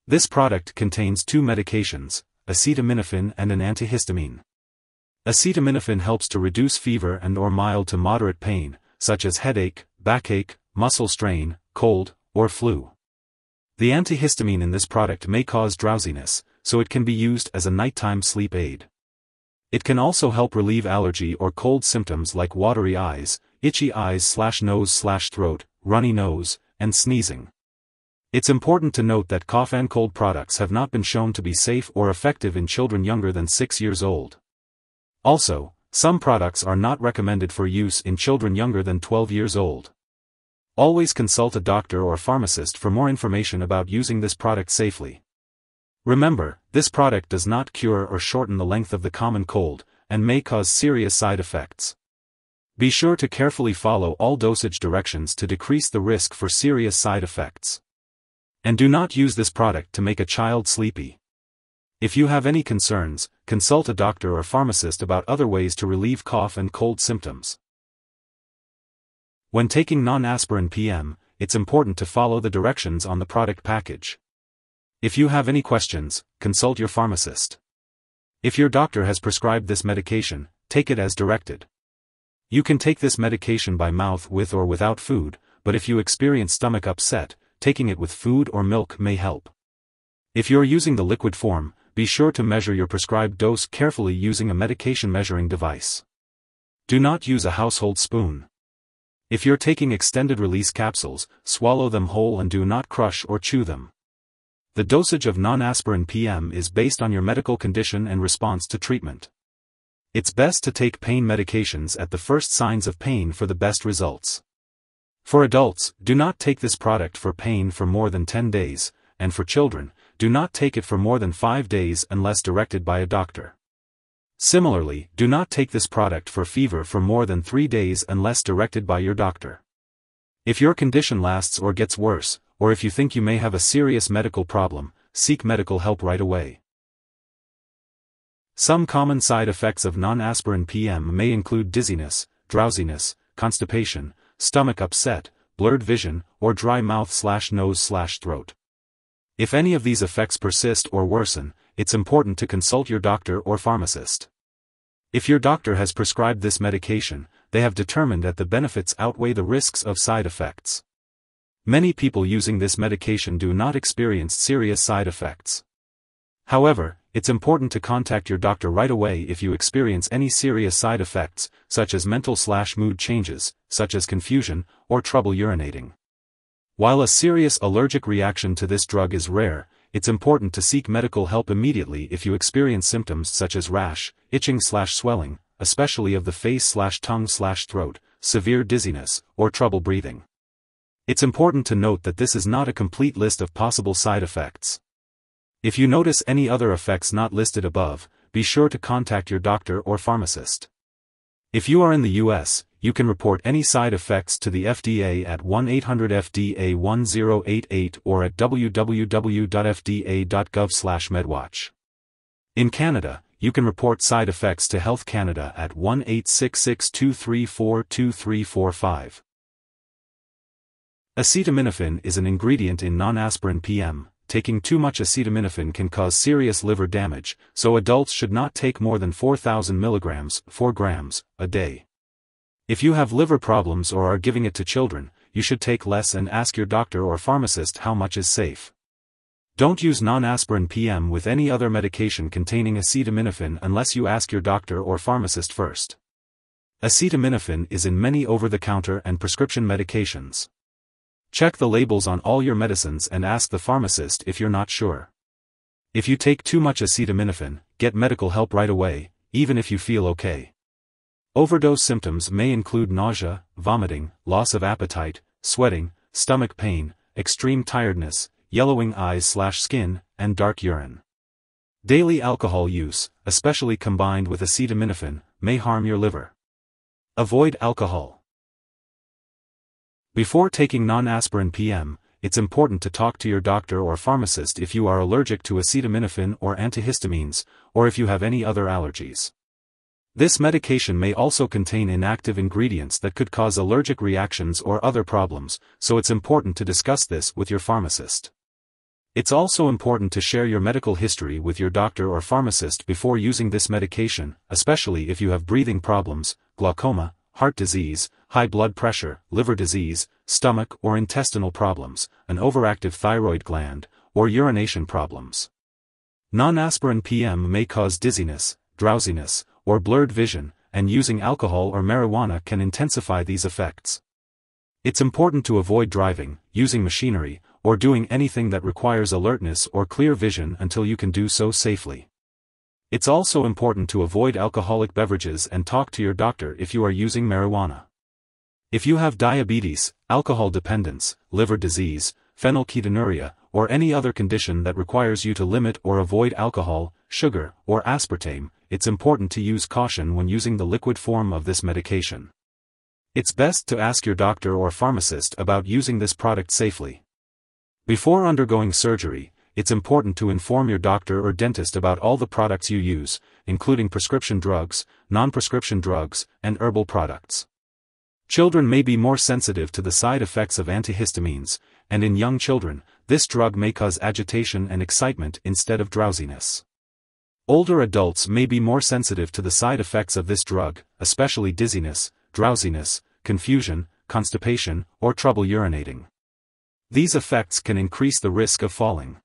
This product contains two medications, acetaminophen and an antihistamine. Acetaminophen helps to reduce fever and/or mild to moderate pain, such as headache, backache, muscle strain, cold, or flu. The antihistamine in this product may cause drowsiness, so it can be used as a nighttime sleep aid. It can also help relieve allergy or cold symptoms like watery eyes, itchy eyes/nose/throat, runny nose, and sneezing. It's important to note that cough and cold products have not been shown to be safe or effective in children younger than 6 years old. Also, some products are not recommended for use in children younger than 12 years old. Always consult a doctor or pharmacist for more information about using this product safely. Remember, this product does not cure or shorten the length of the common cold, and may cause serious side effects. Be sure to carefully follow all dosage directions to decrease the risk for serious side effects. And do not use this product to make a child sleepy. If you have any concerns, consult a doctor or pharmacist about other ways to relieve cough and cold symptoms. When taking non-aspirin PM, it's important to follow the directions on the product package. If you have any questions, consult your pharmacist. If your doctor has prescribed this medication, take it as directed. You can take this medication by mouth with or without food, but if you experience stomach upset, taking it with food or milk may help. If you're using the liquid form, be sure to measure your prescribed dose carefully using a medication measuring device. Do not use a household spoon. If you're taking extended-release capsules, swallow them whole and do not crush or chew them. The dosage of non-aspirin PM is based on your medical condition and response to treatment. It's best to take pain medications at the first signs of pain for the best results. For adults, do not take this product for pain for more than 10 days, and for children, do not take it for more than 5 days unless directed by a doctor. Similarly, do not take this product for fever for more than 3 days unless directed by your doctor. If your condition lasts or gets worse, or if you think you may have a serious medical problem, seek medical help right away. Some common side effects of non-aspirin PM may include dizziness, drowsiness, constipation, stomach upset, blurred vision, or dry mouth/nose/throat. If any of these effects persist or worsen, it's important to consult your doctor or pharmacist. If your doctor has prescribed this medication, they have determined that the benefits outweigh the risks of side effects. Many people using this medication do not experience serious side effects. However, it's important to contact your doctor right away if you experience any serious side effects, such as mental/mood changes, such as confusion, or trouble urinating. While a serious allergic reaction to this drug is rare, it's important to seek medical help immediately if you experience symptoms such as rash, itching/swelling, especially of the face/tongue/throat, severe dizziness, or trouble breathing. It's important to note that this is not a complete list of possible side effects. If you notice any other effects not listed above, be sure to contact your doctor or pharmacist. If you are in the US, you can report any side effects to the FDA at 1-800-FDA-1088 or at www.fda.gov/medwatch. In Canada, you can report side effects to Health Canada at 1-866-234-2345. Acetaminophen is an ingredient in non-aspirin PM. Taking too much acetaminophen can cause serious liver damage, so adults should not take more than 4,000 mg, 4 grams, a day. If you have liver problems or are giving it to children, you should take less and ask your doctor or pharmacist how much is safe. Don't use non-aspirin PM with any other medication containing acetaminophen unless you ask your doctor or pharmacist first. Acetaminophen is in many over-the-counter and prescription medications. Check the labels on all your medicines and ask the pharmacist if you're not sure. If you take too much acetaminophen, get medical help right away, even if you feel okay. Overdose symptoms may include nausea, vomiting, loss of appetite, sweating, stomach pain, extreme tiredness, yellowing eyes/skin, and dark urine. Daily alcohol use, especially combined with acetaminophen, may harm your liver. Avoid alcohol. Before taking non-aspirin PM, it's important to talk to your doctor or pharmacist if you are allergic to acetaminophen or antihistamines, or if you have any other allergies. This medication may also contain inactive ingredients that could cause allergic reactions or other problems, so it's important to discuss this with your pharmacist. It's also important to share your medical history with your doctor or pharmacist before using this medication, especially if you have breathing problems, glaucoma, heart disease, high blood pressure, liver disease, stomach or intestinal problems, an overactive thyroid gland, or urination problems. Non-aspirin PM may cause dizziness, drowsiness, or blurred vision, and using alcohol or marijuana can intensify these effects. It's important to avoid driving, using machinery, or doing anything that requires alertness or clear vision until you can do so safely. It's also important to avoid alcoholic beverages and talk to your doctor if you are using marijuana. If you have diabetes, alcohol dependence, liver disease, phenylketonuria, or any other condition that requires you to limit or avoid alcohol, sugar, or aspartame, it's important to use caution when using the liquid form of this medication. It's best to ask your doctor or pharmacist about using this product safely. Before undergoing surgery, it's important to inform your doctor or dentist about all the products you use, including prescription drugs, non-prescription drugs, and herbal products. Children may be more sensitive to the side effects of antihistamines, and in young children, this drug may cause agitation and excitement instead of drowsiness. Older adults may be more sensitive to the side effects of this drug, especially dizziness, drowsiness, confusion, constipation, or trouble urinating. These effects can increase the risk of falling.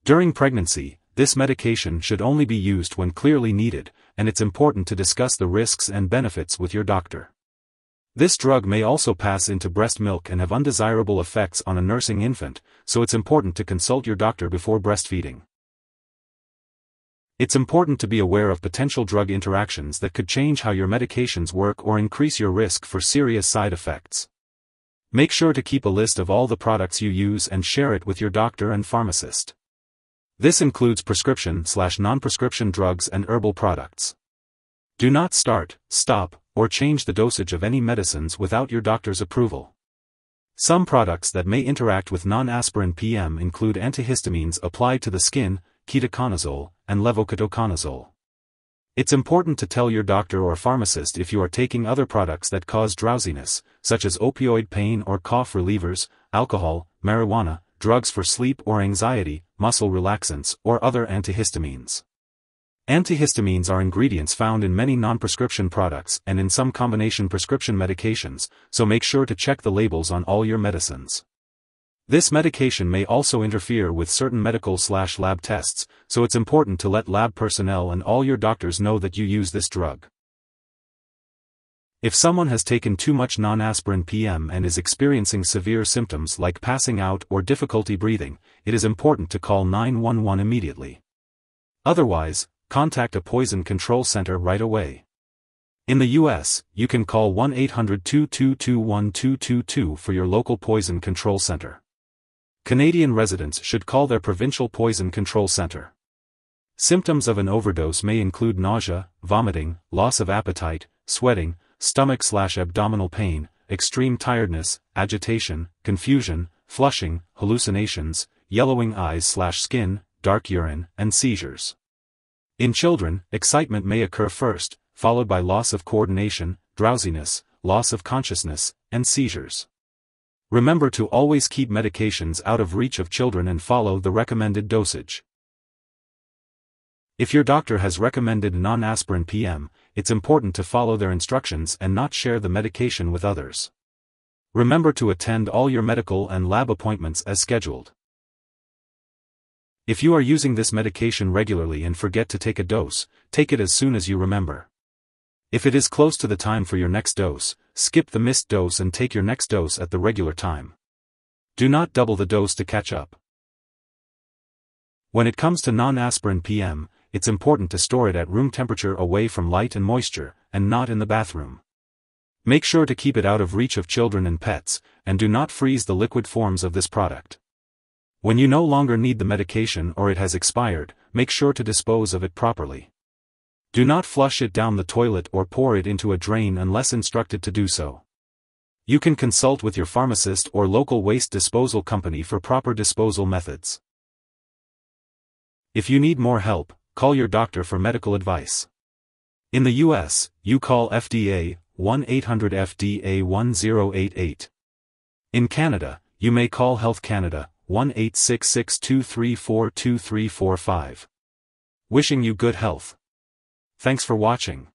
During pregnancy, this medication should only be used when clearly needed, and it's important to discuss the risks and benefits with your doctor. This drug may also pass into breast milk and have undesirable effects on a nursing infant, so it's important to consult your doctor before breastfeeding. It's important to be aware of potential drug interactions that could change how your medications work or increase your risk for serious side effects. Make sure to keep a list of all the products you use and share it with your doctor and pharmacist. This includes prescription/non-prescription drugs and herbal products. Do not start, stop, or change the dosage of any medicines without your doctor's approval. Some products that may interact with non-aspirin PM include antihistamines applied to the skin, ketoconazole, and levoketoconazole. It's important to tell your doctor or pharmacist if you are taking other products that cause drowsiness, such as opioid pain or cough relievers, alcohol, marijuana, drugs for sleep or anxiety, muscle relaxants, or other antihistamines. Antihistamines are ingredients found in many non-prescription products and in some combination prescription medications, so make sure to check the labels on all your medicines. This medication may also interfere with certain medical/lab tests, so it's important to let lab personnel and all your doctors know that you use this drug. If someone has taken too much non-aspirin PM and is experiencing severe symptoms like passing out or difficulty breathing, it is important to call 911 immediately. Otherwise, contact a poison control center right away. In the US, you can call 1-800-222-1222 for your local poison control center. Canadian residents should call their provincial poison control center. Symptoms of an overdose may include nausea, vomiting, loss of appetite, sweating, stomach/abdominal pain, extreme tiredness, agitation, confusion, flushing, hallucinations, yellowing eyes/skin, dark urine, and seizures. In children, excitement may occur first, followed by loss of coordination, drowsiness, loss of consciousness, and seizures. Remember to always keep medications out of reach of children and follow the recommended dosage. If your doctor has recommended non-aspirin PM, it's important to follow their instructions and not share the medication with others. Remember to attend all your medical and lab appointments as scheduled. If you are using this medication regularly and forget to take a dose, take it as soon as you remember. If it is close to the time for your next dose, skip the missed dose and take your next dose at the regular time. Do not double the dose to catch up. When it comes to non-aspirin PM, it's important to store it at room temperature away from light and moisture, and not in the bathroom. Make sure to keep it out of reach of children and pets, and do not freeze the liquid forms of this product. When you no longer need the medication or it has expired, make sure to dispose of it properly. Do not flush it down the toilet or pour it into a drain unless instructed to do so. You can consult with your pharmacist or local waste disposal company for proper disposal methods. If you need more help, call your doctor for medical advice. In the US, you call FDA, 1-800-FDA-1088. In Canada, you may call Health Canada, 1-866-234-2345. Wishing you good health. Thanks for watching.